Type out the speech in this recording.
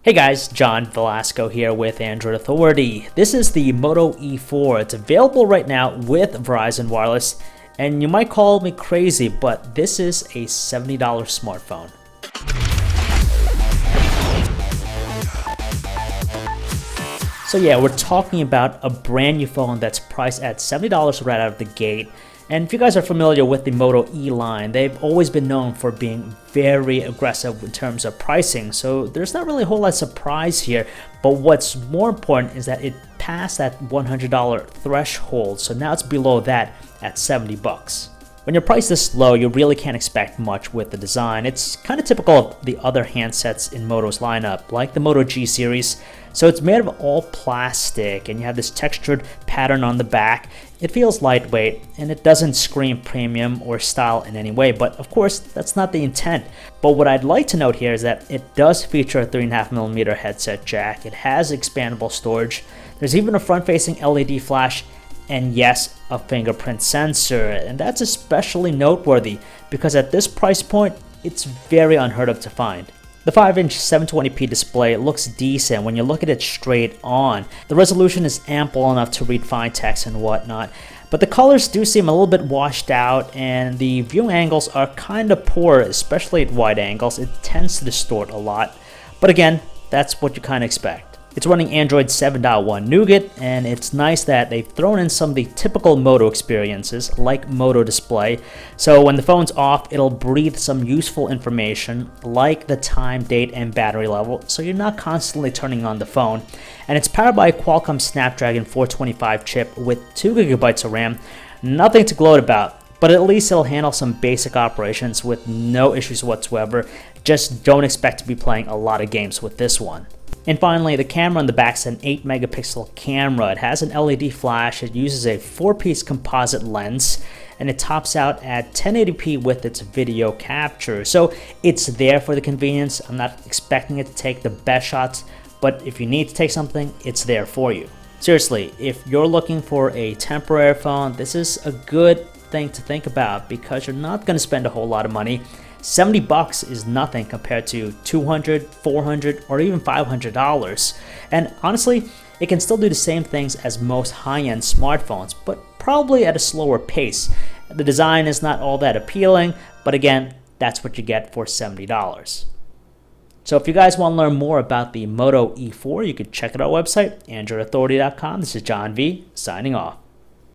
Hey guys, John Velasco here with Android Authority. This is the Moto E4. It's available right now with Verizon Wireless, and you might call me crazy, but this is a $70 smartphone. So yeah, we're talking about a brand new phone that's priced at $70 right out of the gate. And if you guys are familiar with the Moto E line, they've always been known for being very aggressive in terms of pricing. So there's not really a whole lot of surprise here. But what's more important is that it passed that $100 threshold. So now it's below that at 70 bucks. When you're priced this low, you really can't expect much with the design. It's kind of typical of the other handsets in Moto's lineup, like the Moto G series. So it's made of all plastic, and you have this textured pattern on the back. It feels lightweight, and it doesn't scream premium or style in any way, but of course, that's not the intent. But what I'd like to note here is that it does feature a 3.5mm headset jack. It has expandable storage. There's even a front-facing LED flash, and yes, a fingerprint sensor. And that's especially noteworthy because at this price point, it's very unheard of to find. The 5-inch 720p display looks decent when you look at it straight on. The resolution is ample enough to read fine text and whatnot, but the colors do seem a little bit washed out, and the view angles are kind of poor, especially at wide angles. It tends to distort a lot, but again, that's what you kind of expect. It's running Android 7.1 Nougat, and it's nice that they've thrown in some of the typical Moto experiences, like Moto Display. So when the phone's off, it'll breathe some useful information, like the time, date, and battery level, so you're not constantly turning on the phone. And it's powered by a Qualcomm Snapdragon 425 chip with 2GB of RAM. Nothing to gloat about, but at least it'll handle some basic operations with no issues whatsoever. Just don't expect to be playing a lot of games with this one. And finally, the camera on the back is an 8-megapixel camera. It has an LED flash, it uses a 4-piece composite lens, and it tops out at 1080p with its video capture. So it's there for the convenience. I'm not expecting it to take the best shots, but if you need to take something, it's there for you. Seriously, if you're looking for a temporary phone, this is a good thing to think about because you're not going to spend a whole lot of money. 70 bucks is nothing compared to $200, $400, or even $500. And honestly, it can still do the same things as most high-end smartphones, but probably at a slower pace. The design is not all that appealing, but again, that's what you get for $70. So if you guys want to learn more about the Moto E4, you can check out our website, androidauthority.com. This is John V, signing off.